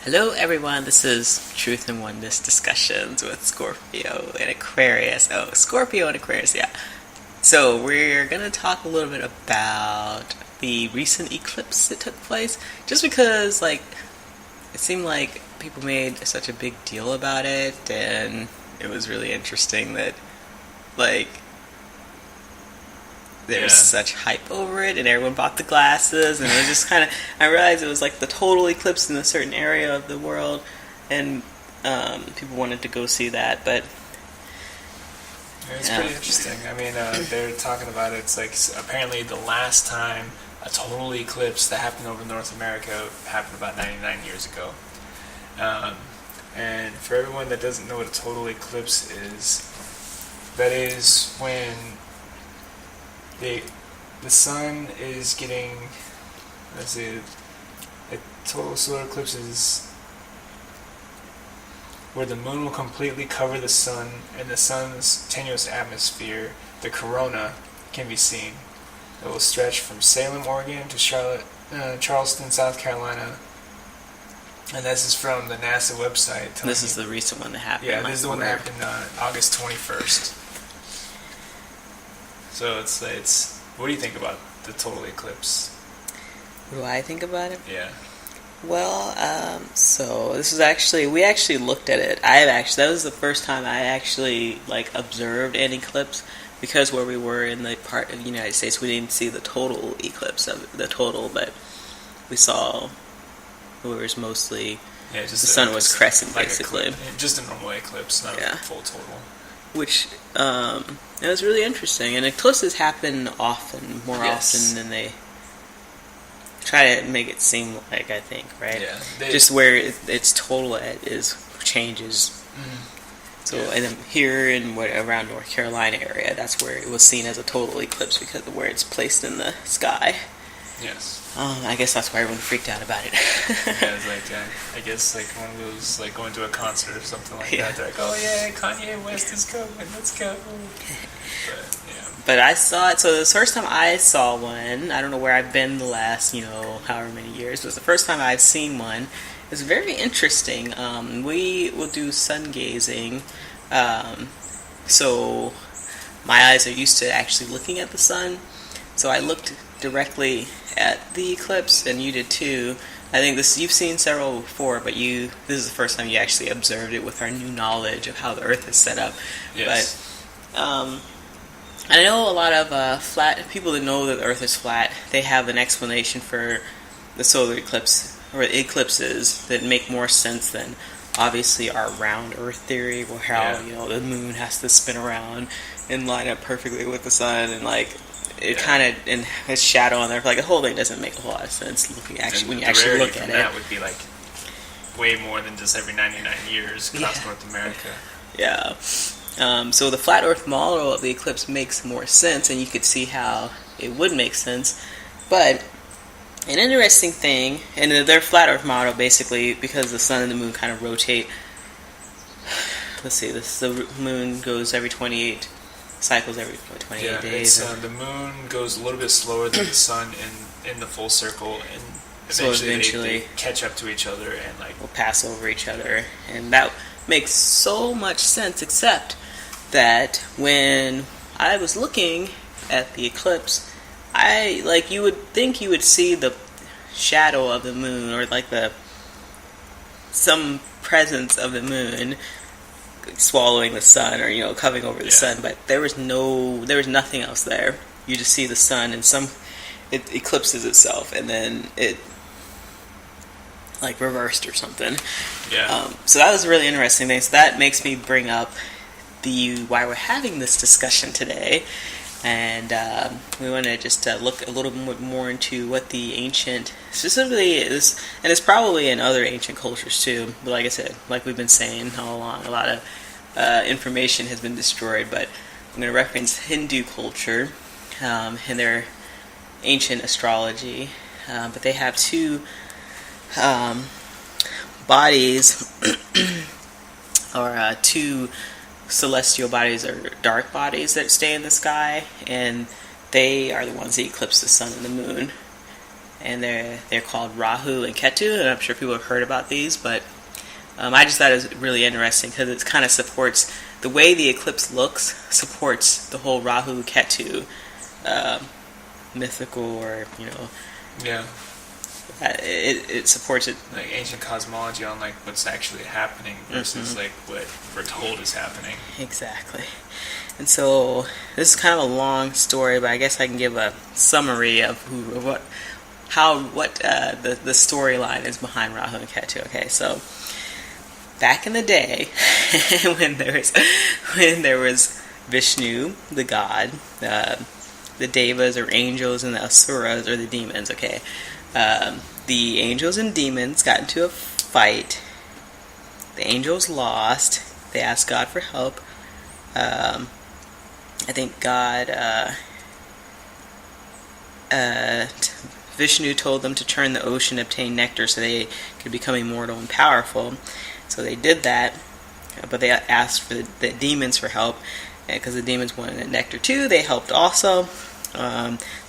Hello everyone, this is Truth and Oneness Discussions with Scorpio and Aquarius. Oh, Scorpio and Aquarius, yeah. So we're going to talk a little bit about the recent eclipse that took place. Just because, it seemed like people made such a big deal about it, and it was really interesting that, there was such hype over it, and everyone bought the glasses, and it was just kind of, I realized it was like the total eclipse in a certain area of the world, and people wanted to go see that, but it's pretty interesting. I mean, they're talking about it. It's like apparently the last time a total eclipse that happened over North America happened about 99 years ago. And for everyone that doesn't know what a total eclipse is, that is when the sun is getting, let's see, a total solar eclipse is where the moon will completely cover the sun and the sun's tenuous atmosphere, the corona, can be seen. It will stretch from Salem, Oregon to Charleston, South Carolina. And this is from the NASA website. This is the recent one that happened. Yeah, this is the one that happened August 21st. So it's what do you think about the total eclipse? What do I think about it? Yeah. Well, so this is we actually looked at it. That was the first time I actually, observed an eclipse, because where we were in the part of the United States, we didn't see the total eclipse but we saw it was mostly, the sun was crescent, basically. Just a normal eclipse, not a full total. Which, it was really interesting, and eclipses happen more often than they try to make it seem like, I think, right? Yeah. Just where its total changes. Mm-hmm. So, and then here in around North Carolina area, that's where it was seen as a total eclipse because of where it's placed in the sky. Yes. I guess that's why everyone freaked out about it. Yeah, it's I guess one of those, going to a concert or something like that. They're like, oh yeah, Kanye West is coming, let's go. But, yeah. But I saw it, so the first time I saw one, I don't know where I've been the last, however many years, but it was the first time I've seen one. It was very interesting. We will do sun gazing, so my eyes are used to actually looking at the sun, so I looked directly at the eclipse, and you did too. I think you've seen several before, but this is the first time you actually observed it with our new knowledge of how the Earth is set up. Yes. But I know a lot of flat people that know that the Earth is flat. They have an explanation for the solar eclipse or eclipses that make more sense than obviously our round Earth theory, where how the moon has to spin around and line up perfectly with the sun, and it kind of in its shadow on there. The whole thing doesn't make a whole lot of sense when you actually look at it. That would be way more than just every 99 years across North America. Yeah. So the flat Earth model of the eclipse makes more sense, and you could see how it would make sense. But an interesting thing, and their flat Earth model basically, because the sun and the moon kind of rotate. Let's see, the moon goes every 28 cycles every 28 days. The moon goes a little bit slower than the sun in the full circle, and eventually they catch up to each other and will pass over each other, and that makes so much sense. Except that when I was looking at the eclipse, you would think you would see the shadow of the moon, or some presence of the moon swallowing the sun, or coming over the sun, but there was nothing else there. You just see the sun, and it eclipses itself, and then it reversed or something. Yeah. So that was a really interesting thing. So that makes me bring up why we're having this discussion today, and we want to just look a little bit more into what the ancient, specifically is, and it's probably in other ancient cultures too, but like I said, like we've been saying all along, a lot of information has been destroyed, but I'm going to reference Hindu culture and their ancient astrology, but they have two bodies, or two celestial bodies, or dark bodies that stay in the sky, and they are the ones that eclipse the sun and the moon. and they're called Rahu and Ketu, and I'm sure people have heard about these, but I just thought it was really interesting because it kind of supports the way the eclipse looks, supports the whole Rahu Ketu mythical, or Yeah. It supports it. Like ancient cosmology on like what's actually happening versus Mm-hmm. like what we're told is happening. Exactly. And so this is kind of a long story, but I guess I can give a summary of the storyline is behind Rahu and Ketu. Okay, so back in the day, when there was Vishnu, the god, the devas or angels, and the asuras or the demons. Okay, the angels and demons got into a fight. The angels lost. They asked God for help. I think God, Vishnu told them to turn the ocean, obtain nectar, so they could become immortal and powerful. So they did that, but they asked for the demons for help, because the demons wanted the nectar too. They helped also.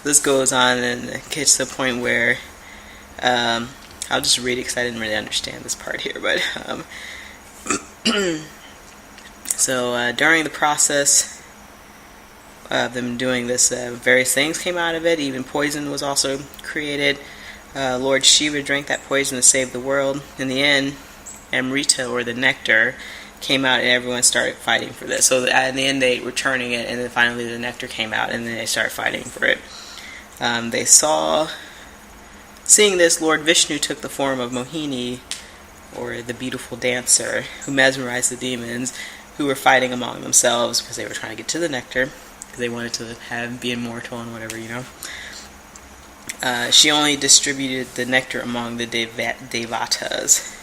This goes on and it gets to the point where I'll just read it because I didn't really understand this part here, but so during the process of them doing this, various things came out of it. Even poison was also created. Lord Shiva drank that poison to save the world. In the end, Amrita, or the nectar, came out, and everyone started fighting for this. So in the end, they were turning it, and then finally the nectar came out, and then they started fighting for it. Seeing this, Lord Vishnu took the form of Mohini, or the beautiful dancer, who mesmerized the demons, who were fighting among themselves because they were trying to get to the nectar, because they wanted to be immortal and whatever, She only distributed the nectar among the devatas,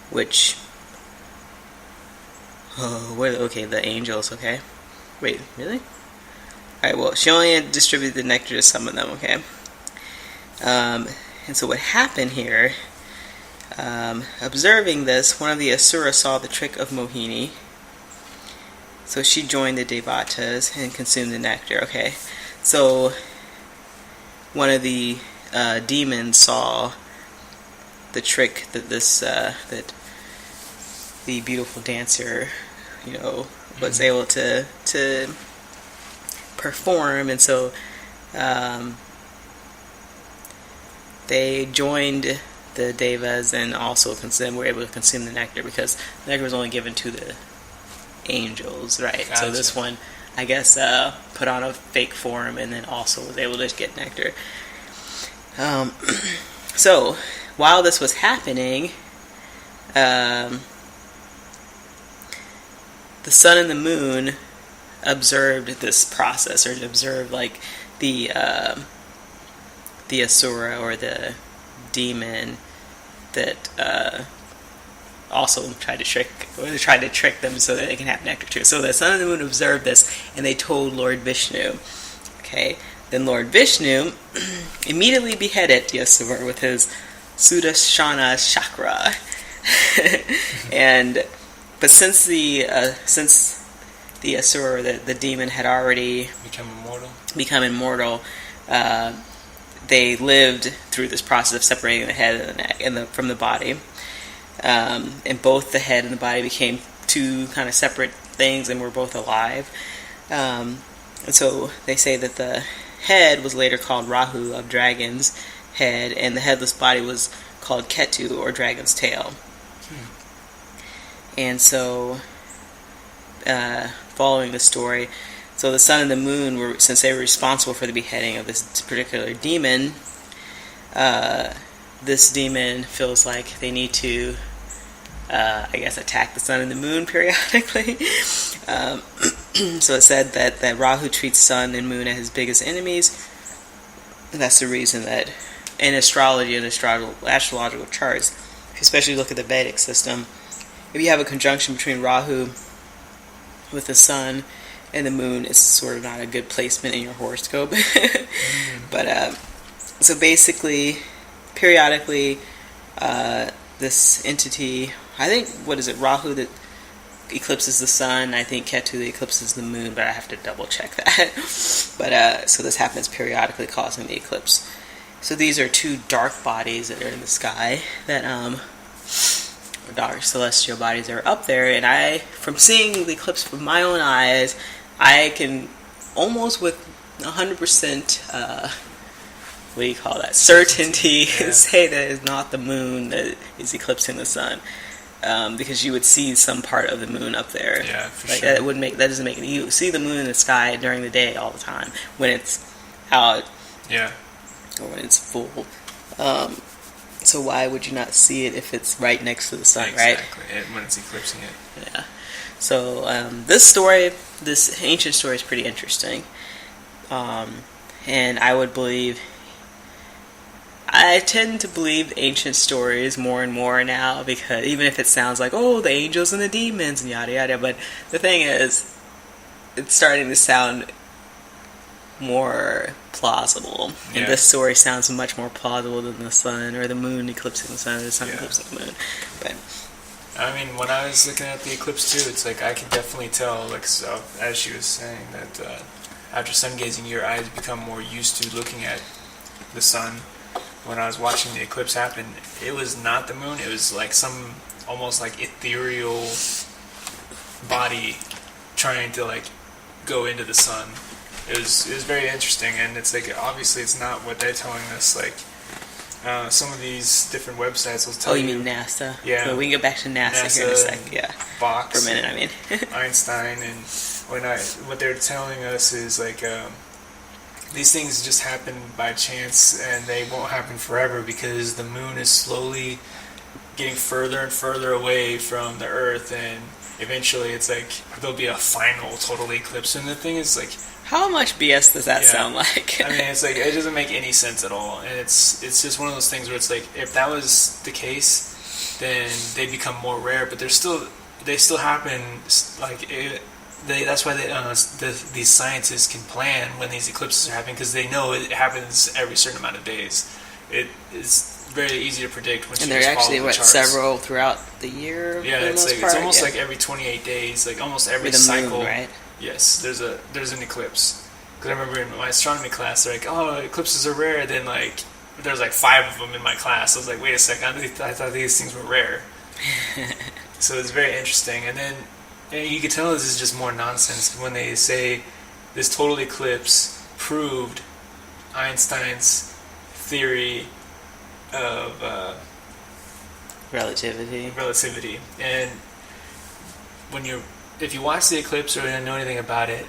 which... the angels, okay? Wait, really? Alright, well, she only distributed the nectar to some of them, okay? And so what happened here, observing this, one of the Asura saw the trick of Mohini, so she joined the Devatas and consumed the nectar, okay? So one of the demons saw the trick that that the beautiful dancer, was able to perform, and so they joined the devas and also were able to consume the nectar, because the nectar was only given to the angels, right? Gotcha. So this one, I guess, put on a fake form and then also was able to get nectar. So while this was happening, the sun and the moon observed this process, or observed like the Asura, or the demon that also tried to trick them so that they can have nectar too. So the sun and the moon observed this, and they told Lord Vishnu. Okay, then Lord Vishnu immediately beheaded the Asura with his Sudarshana chakra, but since the Asura, the demon, had already become immortal, they lived through this process of separating the head and the neck from the body, and both the head and the body became two kind of separate things, and were both alive. And so they say that the head was later called Rahu, of dragon's head, and the headless body was called Ketu, or dragon's tail. And so, following the story, so the sun and the moon since they were responsible for the beheading of this particular demon, this demon feels like they need to, attack the sun and the moon periodically. So it said that Rahu treats sun and moon as his biggest enemies. And that's the reason that in astrology and astrological charts, especially look at the Vedic system, if you have a conjunction between Rahu with the sun and the moon, it's sort of not a good placement in your horoscope. But so basically, periodically, this entity, I think, Rahu that eclipses the sun, I think Ketu that eclipses the moon, but I have to double check that. But so this happens periodically, causing the eclipse. So these are two dark bodies that are in the sky that dark celestial bodies that are up there, and from seeing the eclipse with my own eyes, I can almost with 100% what do you call that? Certainty say that it's not the moon that is eclipsing the sun. Because you would see some part of the moon up there. Yeah, for like, sure. That doesn't make it. You see the moon in the sky during the day all the time when it's out. Yeah. Or when it's full. So why would you not see it if it's right next to the sun, right? Exactly. When it's eclipsing it. Yeah. So this ancient story is pretty interesting. And I tend to believe ancient stories more and more now, because even if it sounds like, oh, the angels and the demons and yada yada, but the thing is, it's starting to sound more plausible. Yeah. And this story sounds much more plausible than the sun or the moon eclipsing the sun or the sun eclipsing the moon. But I mean, when I was looking at the eclipse too, it's like I could definitely tell, like, so, as she was saying, that after sun gazing, your eyes become more used to looking at the sun. When I was watching the eclipse happen, it was not the moon, it was like some almost like ethereal body trying to like go into the sun. It was very interesting, and it's like, obviously it's not what they're telling us. Like some of these different websites will tell you. Oh, you mean NASA? Yeah. Well, we can get back to NASA here in a sec. Yeah. Box. For a minute, I mean. Einstein, and what they're telling us is like these things just happen by chance, and they won't happen forever because the moon is slowly getting further and further away from the Earth, and eventually it's like there'll be a final total eclipse. And the thing is, like, how much BS does that sound like? I mean, it's like, it doesn't make any sense at all, and it's just one of those things where it's like, if that was the case, then they become more rare, but they still happen. Like that's why these scientists can plan when these eclipses are happening, because they know it happens every certain amount of days. It is very easy to predict once you just follow the charts. And there are actually several throughout the year. Yeah, it's almost like every 28 days, like almost every cycle. Moon, right? Yes, there's an eclipse. Because I remember in my astronomy class, they're like, oh, eclipses are rare. Then like there's like 5 of them in my class. I was like, wait a second, I thought these things were rare. So it's very interesting. And then you can tell this is just more nonsense when they say this total eclipse proved Einstein's theory of relativity. And if you watch the eclipse or don't know anything about it,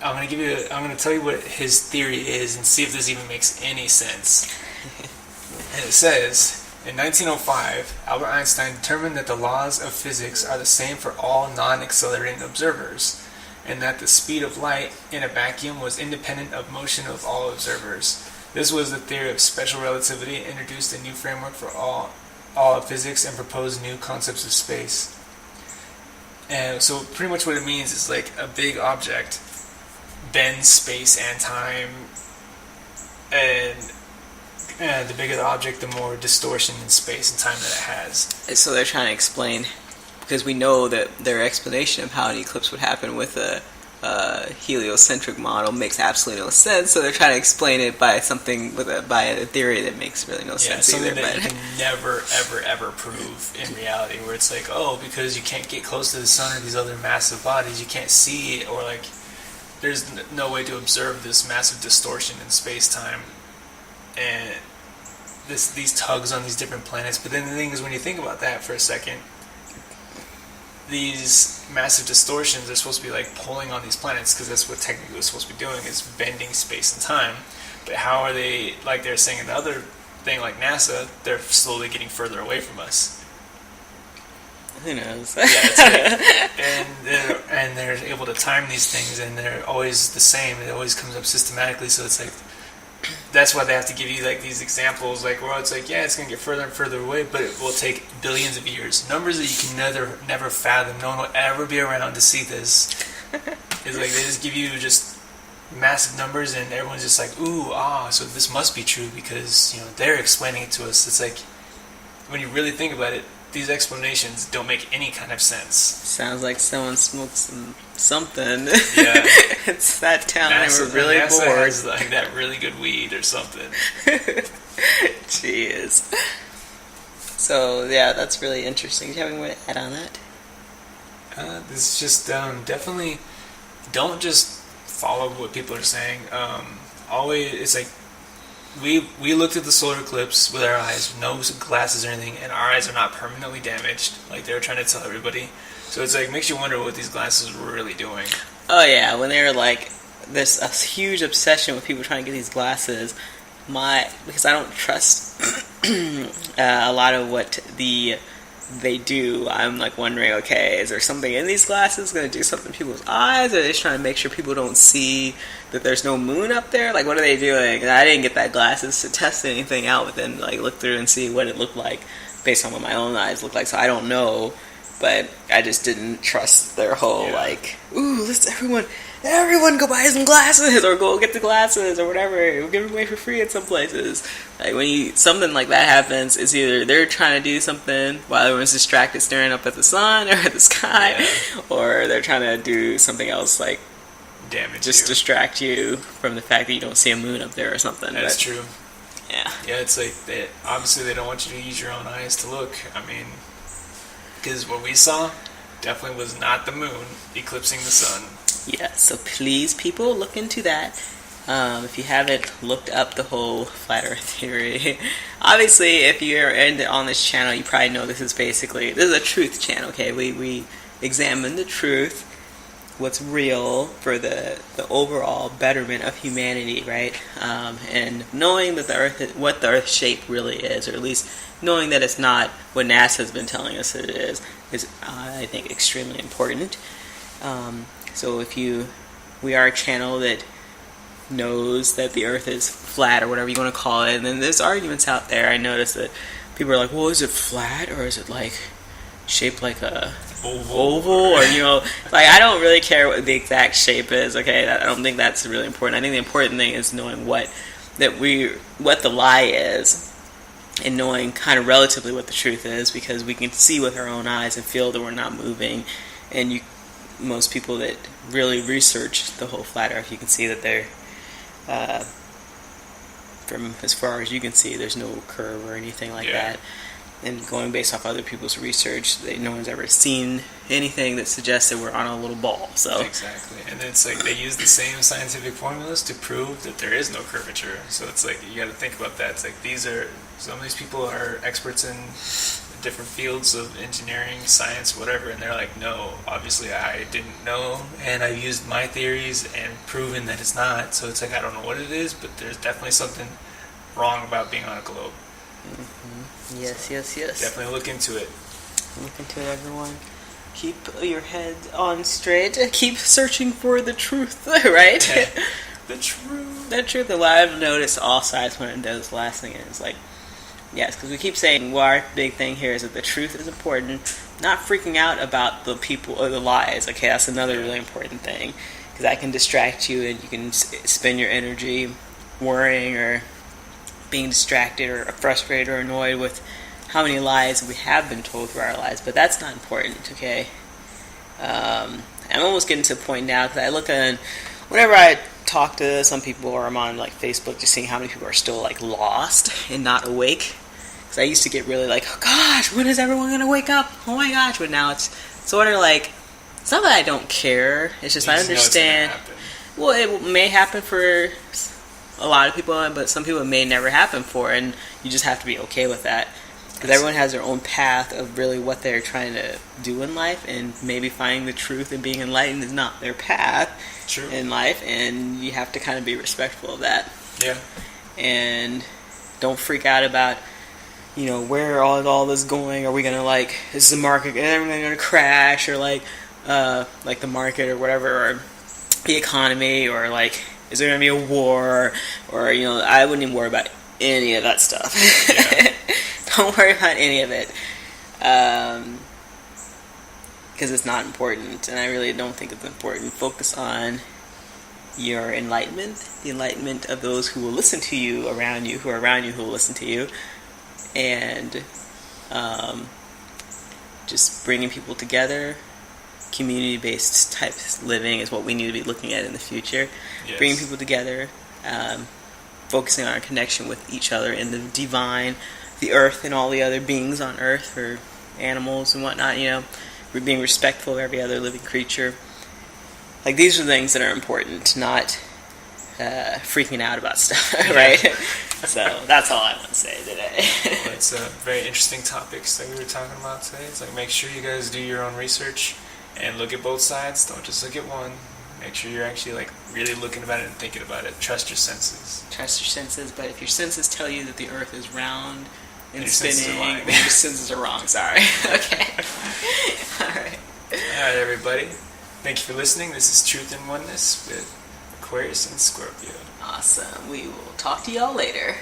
I'm going to tell you what his theory is and see if this even makes any sense. And it says, in 1905, Albert Einstein determined that the laws of physics are the same for all non-accelerating observers, and that the speed of light in a vacuum was independent of motion of all observers. This was the theory of special relativity, introduced a new framework for all of physics, and proposed new concepts of space. And so pretty much what it means is like a big object bends space and time, and the bigger the object, the more distortion in space and time that it has. So they're trying to explain, because we know that their explanation of how an eclipse would happen with a heliocentric model makes absolutely no sense. So they're trying to explain it by by a theory that makes really no sense either. Something that you can never, ever, ever prove in reality. Where it's like, oh, because you can't get close to the sun or these other massive bodies, you can't see it, or like there's no way to observe this massive distortion in space-time and these tugs on these different planets. But then the thing is, when you think about that for a second, these massive distortions are supposed to be like pulling on these planets, because that's what technically we're supposed to be doing, is bending space and time. But how are they, like they're saying in the other thing, like NASA, they're slowly getting further away from us. Who knows? Yeah, it's great. And they're able to time these things, and they're always the same. It always comes up systematically. So it's like, that's why they have to give you like these examples, like, well, it's like, yeah, it's going to get further and further away, but it will take billions of years. Numbers that you can never fathom. No one will ever be around to see this. It's like they just give you just massive numbers, and everyone's just like, ooh, so this must be true because they're explaining it to us. It's like, when you really think about it, these explanations don't make any kind of sense. Sounds like someone smoked something. Yeah. It's that town. NASA, They were really NASA bored. has like that really good weed or something. Jeez. So yeah, that's really interesting. Do you have anything to add on that? This is just definitely don't just follow what people are saying. Always, it's like we looked at the solar eclipse with our eyes, no glasses or anything, and our eyes are not permanently damaged, like they were trying to tell everybody. So it's like makes you wonder what these glasses were really doing. Oh yeah, when they were like, there's a huge obsession with people trying to get these glasses. Because I don't trust a lot of what they do. I'm like wondering, okay, is there something in these glasses going to do something to people's eyes? Or are they just trying to make sure people don't see that there's no moon up there? Like, what are they doing? And I didn't get that glasses to test anything out, but then like look through and see what it looked like based on what my own eyes looked like. So I don't know, but I just didn't trust their whole like, ooh, let's everyone go buy some glasses or go get the glasses or whatever. We'll give them away for free at some places. Like when something like that happens, it's either they're trying to do something while everyone's distracted staring up at the sun or at the sky, or they're trying to do something else like distract you from the fact that you don't see a moon up there or something. That's true. Yeah. Yeah, it's like obviously they don't want you to use your own eyes to look. I mean, because what we saw definitely was not the moon eclipsing the sun. Yeah, so please, people, look into that. If you haven't looked up the whole flat Earth theory, obviously, if you're on this channel, you probably know this is a truth channel. Okay, we examine the truth, what's real for the overall betterment of humanity, right? And knowing that what the Earth shape really is, or at least knowing that it's not what NASA has been telling us that it is I think extremely important. So we are a channel that knows that the Earth is flat or whatever you want to call it, and then there's arguments out there. I noticed that people are like, well, is it flat or is it like shaped like a oval or like I don't really care what the exact shape is. Okay, I don't think that's really important. I think the important thing is knowing what the lie is and knowing kind of relatively what the truth is, because we can see with our own eyes and feel that we're not moving. And most people that really research the whole flat Earth, you can see that they're from as far as you can see, there's no curve or anything like that. And going based off other people's research, no one's ever seen anything that suggests that we're on a little ball. So exactly, and it's like they use the same scientific formulas to prove that there is no curvature. So it's like you got to think about that. It's like some of these people are experts in different fields of engineering, science, whatever, and they're like, no, obviously I didn't know, and I've used my theories and proven that it's not. So it's like I don't know what it is, but there's definitely something wrong about being on a globe. Mm-hmm. Yes. Definitely look into it. Look into it, everyone. Keep your head on straight. Keep searching for the truth, right? Yeah. The truth. The truth. And what I've noticed all sides when it does last thing is like, yes, because we keep saying, well, our big thing here is that the truth is important. Not freaking out about the people or the lies. Okay, that's another really important thing, because that can distract you and you can spend your energy worrying or being distracted or frustrated or annoyed with how many lies we have been told through our lives. But that's not important, okay? I'm almost getting to a point now, because I look at, whenever I talk to some people or I'm on like Facebook, just seeing how many people are still like lost and not awake. Because I used to get really like, oh gosh, when is everyone going to wake up? Oh my gosh. But now it's sort of like, it's not that I don't care. It's just I understand. Well, it may happen for a lot of people, but some people it may never happen for, and you just have to be okay with that. Because everyone has their own path of really what they're trying to do in life, and maybe finding the truth and being enlightened is not their path in life, and you have to kind of be respectful of that. Yeah. And don't freak out about, where all this going. Are we going to is the market, everyone going to crash, or like the market or whatever, or the economy, or is there going to be a war, or I wouldn't even worry about any of that stuff. Yeah. Don't worry about any of it, because it's not important, and I really don't think it's important. Focus on your enlightenment, the enlightenment of those who will listen to you, around you, who are around you, who will listen to you, and just bringing people together. Community-based type living is what we need to be looking at in the future. Yes. Bringing people together, focusing on our connection with each other and the divine, the earth and all the other beings on earth, or animals and whatnot, we're being respectful of every other living creature. Like, these are things that are important, not freaking out about stuff, right? So that's all I want to say today. Well, it's very interesting topics that we were talking about today. It's like, make sure you guys do your own research and look at both sides. Don't just look at one. Make sure you're actually like really looking about it and thinking about it. Trust your senses. Trust your senses, but if your senses tell you that the earth is round and your spinning, senses then your senses are wrong. Sorry. Okay. Alright. Alright, everybody. Thank you for listening. This is Truth and Oneness with Aquarius and Scorpio. Awesome. We will talk to y'all later.